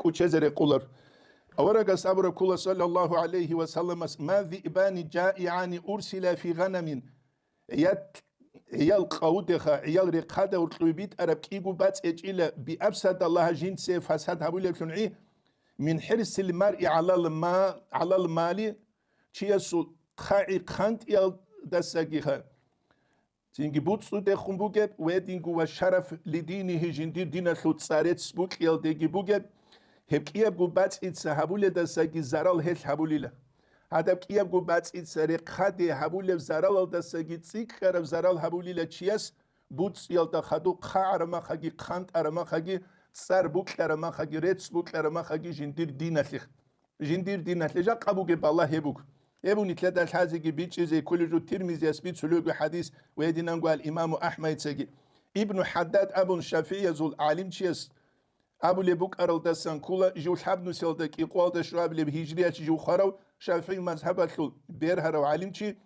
كوتشزر قولر أورق صبر كل صلى الله عليه وسلم ما ذئبان جائعان أرسل في غنم يت عيال قودخا عيال رقادة والطلبيت أرب كيغو بات إجيلا بأفسد الله جنس فساد هبولي بشنعي من حرص المرء على المال تيسو خاعي خانت يال دساقيها تينجي بوتسو دي خنبوغب ويدينجو وشرف لدينه جندير دينا سلوت سارت سبوك يال ديجي بوغب هبكياب گو بات إتسا هبولي دساقي زرال هش هبولي له هذا كياب گو بات إتسا رقادة هبولي زرال دساقي تسيك خرب زرال هبولي له چيس بوتس يال دخدو خاعر ما خاقي خانت أرما خاقي سر بوك لرما خاقي ريتس بوك لرما خاقي جندير دينا لخ جندير دينا لجا قبوغ بالله هبوك يبوني ثلاثة الحازقي بيتشي زي كل جو ترمزي يسبيت سلوك حديث ويدينا نقول الإمام أحمد سجي ابن حداد أبو الشافعي زول عالم تشيس أبو لبوك أرل دسان كولا جو الحبن سيلدك إقوال دشراب لبهجرية جو خارو شافعي مذهب الثل بيرهر وعالم تشي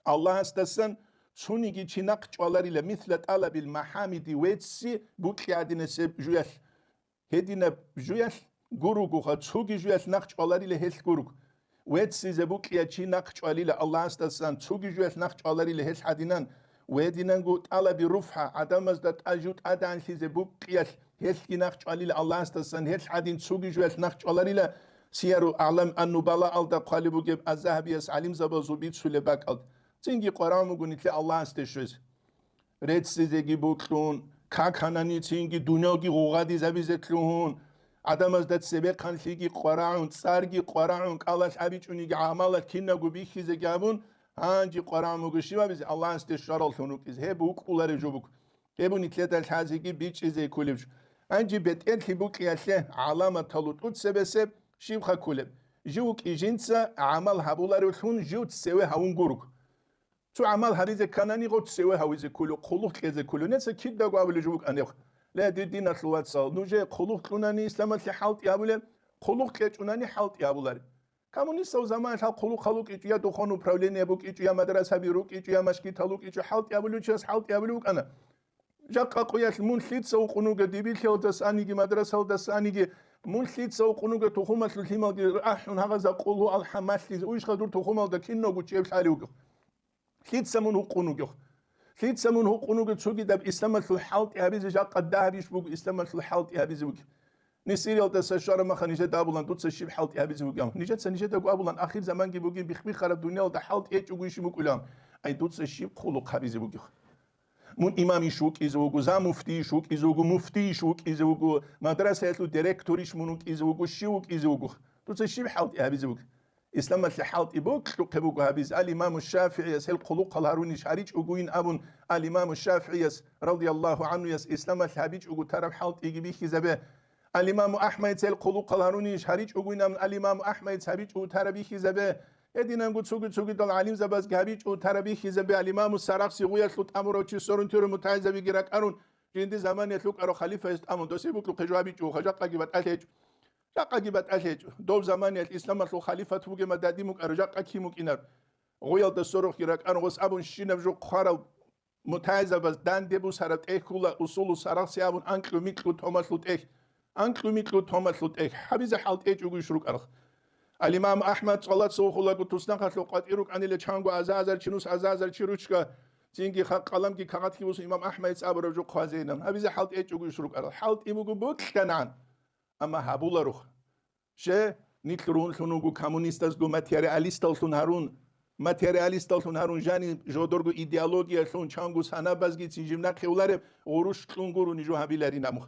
الله استسان سونيجي تشيناق جوالاري لمثل طلب المحامد ويتسي بوك يعدين سيب جويل هدينا جويل غوروغو خاتسوغي جويل ناق جوالاري لهل غوروغ ويتسي زبوك يا ناق جوالي الله استسان تسوغي جويل ناق جوالاري لهل حدينان ويدينان قو طلب رفحة عدم ازدت أجوت أدان في زبوك يا هل ناق جوالي الله استسان هل حدين تسوغي جويل ناق جوالاري له سيارو أعلم أنو بلا ألدا قالبو جيب الذهبي يس علم زبازو بيت سولباك ألد تنجي قرآن مگونید که الله استشوز رد سیزگی بکلون کاکانانی تنجی دنیاگی غوغادی زبیزتلون آدم از دت سبک خانشیگی قرآن سرگی قرآن کالش عبیچونیگی عمالت کینا گو بیخیزگی abun هنجی قرآن مگوشی و بیز الله استشارال تونوک از هی بوک اولاری جوبک هی بو نیتلت الحازگی بیچ ازی کلیبش هنجی بتل کی بوک یاشه علامت تلوت ات سبسب شیبخا کلیب جوک ایجنسا عمل هبولاری تون جوت سوی هون گروک تو عمل هریزه کنانی قط سوی هویزه کلو خلوق کزه کلو نسا کید داغو اولی جوک انیخ لا دیدین اخلوات سال نوجه خلوق کنانی اسلامت حالت یابوله خلوق کچونانی حالت یابولاری کامونیست او زمان حال خلوق ایچیا دخان управление بوک ایچیا مدرسه بیروک ایچیا مشکی تلوک ایچیا حالت یابولو چیز حالت یابولو کنا جاق قویت منشید سو قنوگ دیبیل خیال دستانیگی مدرسه دستانیگی منشید سو قنوگ تخمت لحیمال احن هغذا قلو الحماسلی اویش خدور تخمال دکین نگو چیب شالیوگ خيت سمون هقونوجه خيت سمون هقونوجه تسوقي دب إسلام الحالت يهبيز جاق الذهب يشبوك إسلام الحالت يهبيز وك نسير يلتس الشارع ما خنيجة دابولان توت سشيب حالت يهبيز وكام نيجت سنيجة دابولان آخر زمان جيبوكين بيخبي خرب دنيا وده حالت يجوكي يشبوك ولام أي توت سشيب خلق هبيز وكيه من إمامي شوك إزوجو زام مفتي شوك إزوجو مفتي شوك إزوجو مدرسة يتلو ديركتوريش منوك إزوجو شوك إزوجو توت سشيب حالت يهبيز وك إسلام الحالت إبوك لقبوك هابيز الإمام الشافعي يسهل قلوق الهاروني شاريج أقوين أبن الإمام الشافعي يس رضي الله عنه يس إسلام الحبيج أقو ترب حالت إيجابي خزبه الإمام أحمد يسهل قلوق الهاروني شاريج أقوين أبن الإمام أحمد سابيج أقو تربي خزبه يدينا نقول سوق دل عليم زباز جابيج أقو تربي خزبه الإمام السراقسي غويا سلط أمره تشي سرون تير متعزة بيجرك أرون جندي زمان يتلوك أرو خليفة يست أمون دوسيبوك لو خجابيج أو خجاق أجيبت ألهج جاق أجيبت ألهج دول زمان الإسلام لو خليفة توجي مداديمك أرجاق أكيمك إنر غويل دستورك يراك أنا وس أبون شينب جو خارل متعزة بس دان دبوس هرت إيه كولا أصول السراقسي أبون أنكلو ميكلو توماس لوت إيه أنكلو ميكلو توماس لوت إيه حبيز حالت إيه جو يشروك أرخ الإمام أحمد صلى الله عليه وسلم تسنخ لقات إيروك أني لشانغو أزازر تشنوس أزازر تشيروشكا تينجي خا قلم كي كغات كيوس إمام أحمد صابر جو خوازينم حبيز حالت إيه جو يشروك أرخ حالت إيموغو بوك كنعان أما هابولا روخ شه نيتلرون شنوغو كومونيستاس جو ماتيرياليستال شون هارون جاني جودورغو إيديولوجيا شون چانغو سانابازغي تيجيمنا خيولاري اوروش كلونغورو نيجو هابيلاري نامخ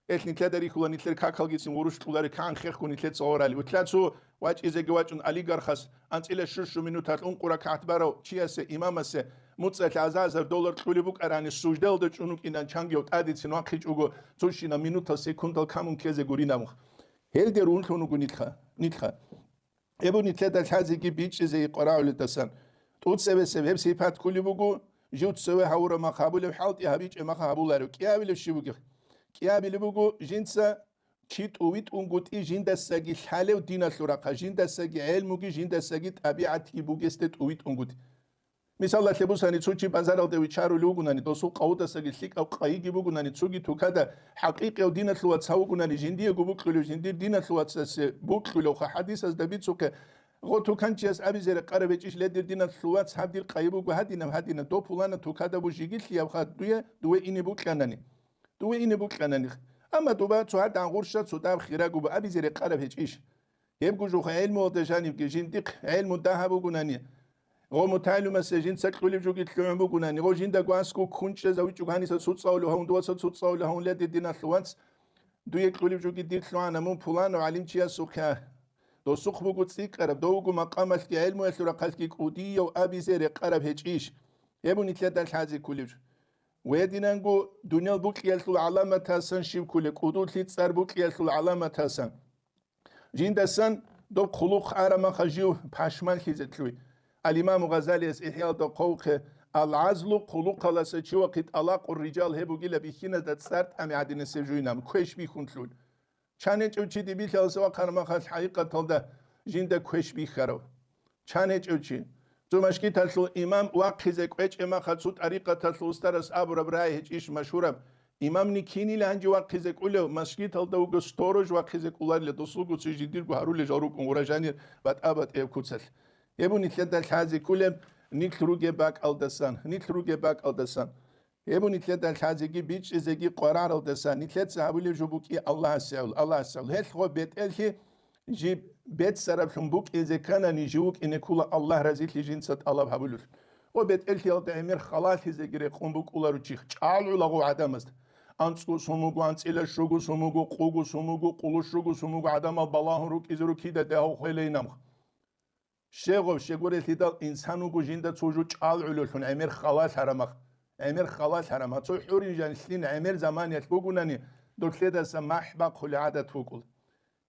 اتنيتلا داري كولا نيتلر كاكالغي تين اوروش كلاري كان خيخ نيتلت صورالي وتلاتسو واج إزيجواجون أليغارخاس أنتيلا شرشو منوتات أنقرا كاتبارو تشياس إماماس متصل $1000 تلوليبوك أراني سوجدال دو چونوك إنان چانغيو تادي تسينو أخيج أوغو توشينا منوتا سيكوندال كامون كيزي غوري نامخ هل درون تونوغو نيتخا ابو نيتلت الحازيكي بيتش زي قراء لتسان توت سبب سيبات كل بوغو جوت سوي هاورا ما قابل بحالت يهبيج ما قابولارو كيابل الشبوغ كيابل بوغو جنسا كيت اويت اونغوت اي جندساغي حالو دينا سوراقا جندساغي علموغي جندساغي طبيعتي بوغستت اويت اونغوت მისალა ხებუსანი ცუჩი ბაზარალდევი ჩარული უგუნანი დოსუ ყაუდასაგი ლიკავ ყაიგი უგუნანი ცუგი თუკადა ჰაყიყევ დინათლუა საუგუნანი ჟინდიე გუბუკლუ ჟინდი დინათლუა წესე ბუკლუ ხა ჰადისას და ბიცუკე ღო თუკანჩიას აბიზერე ყარებეჭიშ ლედირ დინათლუა ცაბდირ ყაიბუ ჰადინა დო ფულანა თუკადა ბუჟიგილია ხა დუე ინი ბუკლანანი ამა დუბა ცუა დანგურშა ცუდა ხირაგუბ აბიზერე ყარებეჭიშ ებგუჟუ ხა ელმო დეჟანი გიჟინდი ელმო დაჰაბუგუნანი غو تعلم سجين سكولي جوجي تلوم بقولاني غو جين دقواسكو كونش زاوي جوغاني سوتساولو هون دواسا سوتساولو هون لا دينا ثوانس دوي كولي جوجي دير ثوانا مون بولانو علم تشيا سوكا دو سوق بوغو تسيك قرب دوغو مقام الكي علم ويسلو رقالكي قودي يو أبي زيري قرب هيجيش يبو نتلاد الحازي كولي جو ويدينانغو دنيا بوك يلتو علامة تاسن شيب كولي قودو تليت سار بوك يلتو علامة تاسن جين دسان دو خلوق عرما خجيو پاشمان خيزتلوي الإمام غزالي إحياء دقوق العزل قلوق لسه وقت علاق الرجال هبو جيلا بيخينة دستارت أمي عدين سجوينام كوش بيخونتلون چانج اوچی دی بیل سوا خانم خاص حقیقت تلده جنده کوش بیخرو چانج اوچی تو مشکی تلسو امام واقعی زکوچ اما خاصوت طریقت تلسو استرس ابر برای هیچ ایش مشهورم امام نیکینی لانجی واقعی زکوله مشکی تلده و گستورج واقعی زکولار لدوسو گوچی جدیر گوهرول جارو کنورجانیر بات ابد اب کوتسل یبونی تلده حازی کولم نیکروگه باک آلدسان یبونی تلده حازیگی بیچ ازگی قرار آلدسان نیتلد زهابولی جبوکی الله سال هل خو بیت الکی جیب بیت سراب شنبوک ازکانا نیجوک اینه کولا الله رزیل جنسات الله هابولور و بیت الکی آلده امیر خلال هزگیره قنبوک اولارو چیخ چالو لغو عدم است انسکو سوموگو انسیل شوگو سوموگو قوگو سوموگو قلوش شوگو سوموگو عدم بالله روک ازرو کیده دهو خیلی نمخ شغل شغل الهدال إنسانو بجيندا توجو چال علولون أمير خلاص حرام تو حورين جانسلين أمير زمان يتبوغوناني دوتلدا سماح باق العادة توقول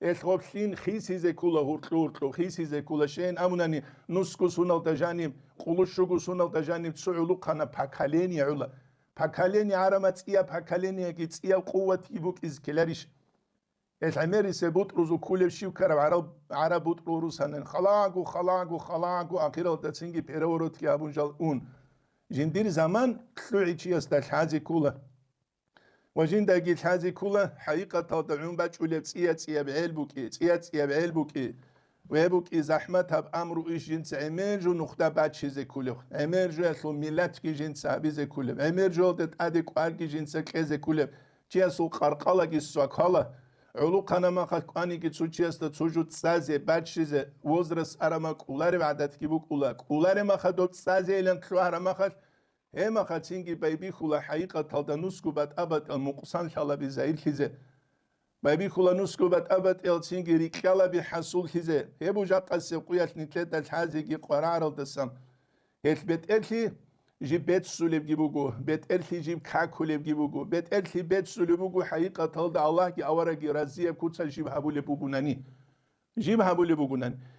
الخوب سين خيسي زكولا هورتلو خيسي زكولا شين أموناني نسكو سونال تجانيم قلوشوغو سونال تجانيم تسعلو قانا باكاليني علا باكاليني عرمت إيا باكاليني أكيد إيا قوة يبوك إزكالاريش العميري سبوت روزو كولب شيو كرب عربوت روسانن خلاقو آخر تسنجي بيروروت كي أبو جال اون جندير زمان خلوعي چياس دا الحازي كولا وجين دا جي الحازي كولا حقيقة تلدعون باج ولب تسيا بعيل ويبوكي زحمتها بأمرو إيش جنس عميرجو نخدا باج شيزي كولب عميرجو يسلو ملت كي جنس عبيزي كولب عميرجو دت أدك واركي جنس كيزي كولب چياسو قرقالا كي سواكالا علو قنما خاني كي تسوچياستا تسوجو تسازي باتشيزه وزرس ارمك اولار وعدت كي بوك اولار ما خدو تسازي لن كلو ارما خد هما خاتينغي بايبي خلا حقيقه تلدنوسكو بات ابد المقصان شالا بزايل خيزه بايبي خلا نوسكو بات ابد التينغي ريكالا بحصول خيزه هبو جاق السقويات نتلت الحازي قرار الدسم هلبت التي جيب بيت سوليب جيبوغو بيت التي جيب كاكوليب جيبوغو بيت التي بيت سوليبوغو حقيقة تلد الله كي أورا رازية كوتسا جيب هابولي بوغوناني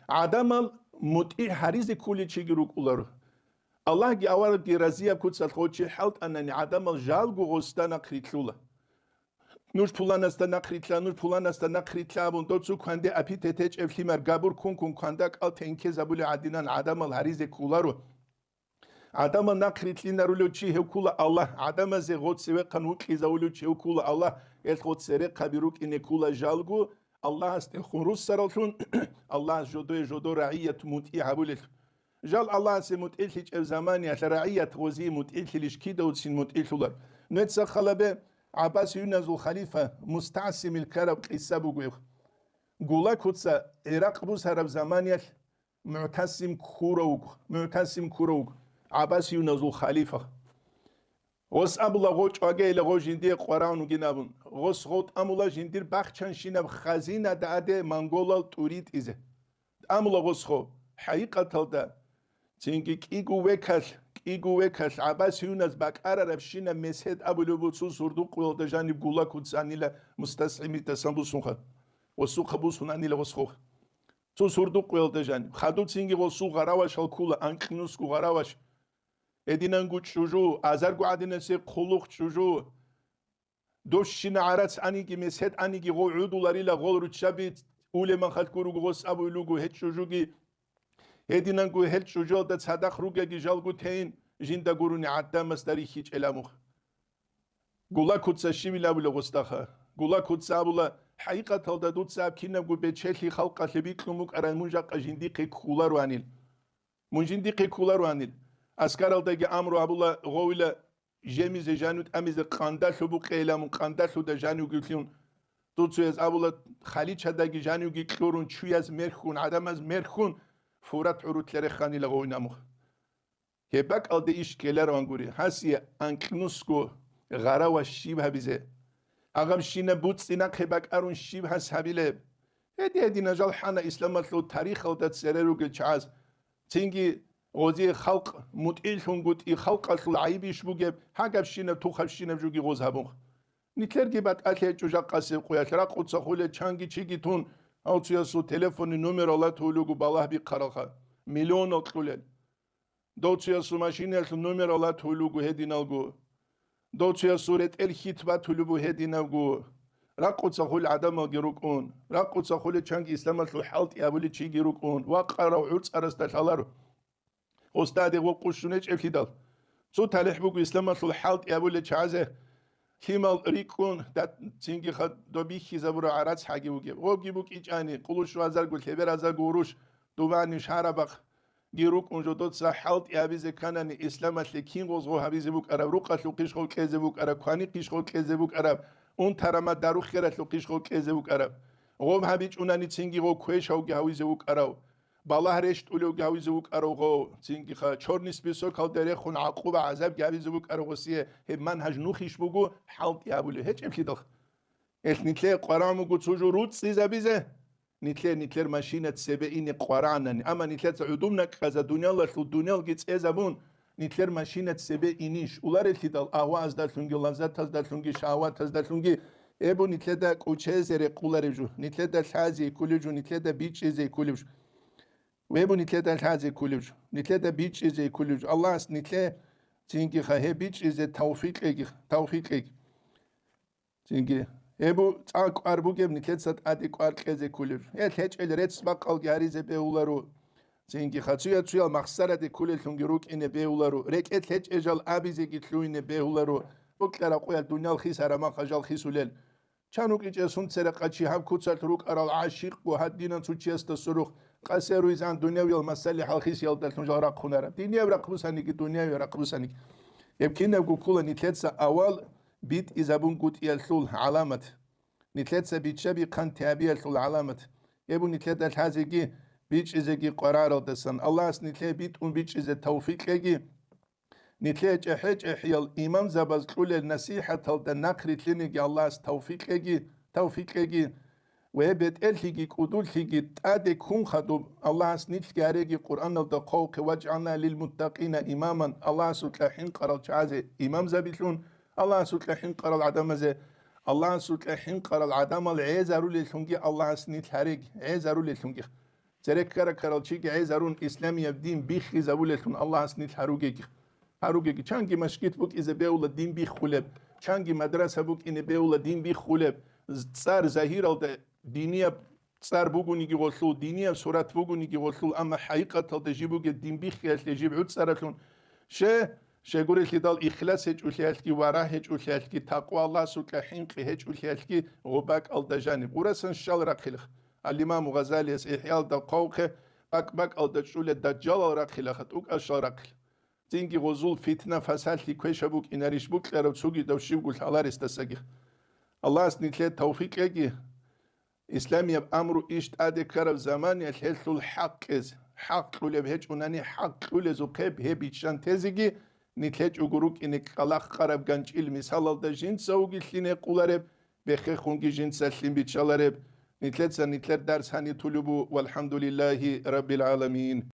عدم متئي حريز كولي تشيجروك أولارو الله كي أورا رازية كوتسا الخوتشي حالت أنني عدم الجالغو غستانا قريتلولا نوش پولان استنا قريتلا بوندوتسو كوانده أبي تتج افليمر غابور كون كواندك أل تنكي زابولي عدنان عدم الحريز كولارو عدم نقريت لنا رولوتشي هكولا الله عدم زي غوت سوى قنوك إذا ولوتشي هكولا الله الغوت سري قبيروك إن كولا جالغو الله استخروس سرالتون الله جدو رعية متئي عبولت جال الله سي متئلش اف زماني رعية غوزي متئلش كيدا وتسين متئلش نتسا خلبه عباس يونز الخليفة مستعسم الكرب قيسابو قويخ قولا كتسا عراق بوس هرب زماني معتصم كوروك عباس يونز الخليفة غس أبلا غوش أجي لغو جندير قرآن جنابون غس غوت أملا جندير بخشان شنب خزينة داده منغولا توريد إزه أملا غس خو حقيقة تلدا تينكي كيغو وكاش عباس يونز بكارا ربشينا مسهد أبو لبوتسو سردوق ولد جانب غولا كتساني لا مستسعمي تسنبو سنخا وسوق بوسوناني لغس خو تو سردوق ولد جانب خدو تينكي غسو غراوش الكولا أنكنوس غراوش ادینانگو چوجو ازرگو عدنسه خلوق چوجو دوشین عرض انیگی مسهد انیگی قعود ولاری لا قول رو شبیت اول من خد کرو غص ابو لوگو هت چوجوگی هدينانگو هل شجال دا صدق روگه گیجالگو تین جنده گرونی عدم است داری هیچ علموخ گولا کتسا شیمی لابولا غستاخه گولا کتسا بولا حقیقت هل دادود ساب کینمگو به چلی خلقا لبیت لوموک اران منجاق جندی قیقولا روانیل منجندی قیقولا روانیل اسکار هل داگی امرو ابولا غویلا جمیز جانود امیز قاندالو بو قیلامون قاندالو دا جانو گیتلیون دوتسو از ابولا خالی چداگی جانو گیتلورون چوی از مرخون عدم از مرخون فورات عروتلere خانیل غویناموخ هبک alde işkeler anguri hasiye anknusko gara wa şib habize agam şine butsina khebak arun şib has habile hedi najal hana islamatlu tarikh aldat sereru gechaz tingi غوزی خلق متعیل شونگوت ای خلق اصل عیبیش بوده هنگام شینه تو خال شینه جوگی غوز هبون نیتلرگی بعد اکه جوجا قاسم قویت را قدس خوله چنگی چیگی تون اوتیاسو تلفن نمر الله تولوگو بالله بی قرخه میلیون اطلال دوتیاسو ماشینه نمر الله تولوگو هدینالگو دوتیاسو رت الخطبه تولوگو هدینالگو را قدس خول عدم گیروکون را قدس خول چنگ اسلام اصل حالت یابلی چی گیروکون واقع عرض ارستشالارو استاد وقوشونه چفیدال سو تلح بگو اسلام اصل حالت یابلی چازه کیمال ریکون دات چینگی خد دو بیخی زبور عرض حاگی بگی وگی بگ ایچانی قلوش وزر گل هبر ازر گوروش دوانی شهربخ گیروک اونجا دوت سا حالت یابیز کنانی اسلام اصل کین غوزغو حبیز بگ عرب رو قتلو قیش خود کیزه بگ عرب خوانی قیش خود کیزه بگ عرب اون ترامت درو خیرت لو قیش خود کیزه بگ عرب غوب حبیج اونانی چینگی غو کویش هاو گهویزه بگ عرب بالله رشت اولو گهویزه بگ عرب غو چینگی خا چور نسبی سو کال داره خون عقوب عذاب گهویزه بگ عرب غسیه هب من هج نوخیش بگو حالت یابوله هیچ امکیدخ نیتله قرآن مگو چوجو رود سیزه بیزه نیتله ماشینت سبه این قرآنن اما نیتله عدوم نکخزه دنیا لشو دنیا گیت ازبون نیتله ماشینت سبه اینیش اولار التدال آواز داشونگی لذت از داشونگی شهوت از داشونگی ابو نیتله دا کوچه زره قولاره جو نیتله دا شازی کولی جو نیتله دا بیچ زی کولی جو و ابو نیتله دا شازی کولی جو نیتله دا بیچ زی کولی جو الله است نیتله چینگی خواهی بیچ زی توفیق اگی چینگی ابو تاک اربوگم نیتله سات ادی قارقزه کولی جو هیچ الرتس باقال گاریزه به اولارو چینگی خاطیه توی مخسر دی کولی تونگی روک اینه به اولارو رکت هیچ اجال آبیزه گیتلو اینه به اولارو بکلرا قوی دنیا خیس هرما خجال خیسولل چانوک ایچه سون سرقچی هم کوتسات روک ارال عاشق و حد دینن سوچی است سرخ قصه رویزان دنیا ویل مسئله حال خیس یال دلتون جال رق خونره دنیا رق بوسانی کی دنیا رق بوسانی يمكن نقول كل نتلتسا أول بيت إذا بنقول يلثول علامة نتلتسا بيت شبي قن تابي يلثول علامة يبون نتلتا الحازقي بيتش إذا جي قرار دسن الله اس نتلا بيت بيتش إذا توفيق يجي نتلا جحج إحيال إمام زبز كل النصيحة تلد نقرت لنجي الله اس توفيق يجي ويبت الهيجي قدول هيجي تادي كون خدو الله اس نتلقاريجي قرآن الدقوق وجعلنا للمتقين إماما الله سوتلاحين قرال شعازي إمام زبيتلون الله سوتلاحين قرال عدم زي الله سوتلاحين قرال عدم العيزارو للهنجي الله اس نتلاريج عيزارو للهنجي زرك كرال شيء عيزارون إسلامي الدين بيخي زبولتون الله اس نتلهاروجي هاروجي چانگی مشکیت بوک از بیول دین بی خولب چانگی مدرسه بوک این بیول دین بی خولب سر ظاهر ال دینی سر بوگونی کی وصول دینی صورت بوگونی کی وصول اما حقیقت ال جیبو که دین بی خیال جیب عود سرتون شه گوری خدال اخلاص هج اولیال کی وراه هج اولیال کی تقوا الله سوک حین کی هج اولیال کی غباک ال دجانب ورسن شال رقیلخ الامام غزالی اس احیال دقوق بک ال دجول دجال رقیلخ اوک اشار رقیل زینگی غزول فتنه فساد کی کوش بوک اینریش بوک لرو سوگی دوشی گول حالار استسگی الله اس نیتله توفیق یگی اسلامی امر اشت اد کرب زمان الحل الحق از حق کل بهج اونانی حق کل زوقب he بیچن تزگی نیتله چوگروک اینک خلاق قرب گنج علمی سالال د جنس سوگی لینه قولارب بخ خونگی جنس لین بیچالارب نیتله درس هنی طلبو والحمد لله رب العالمین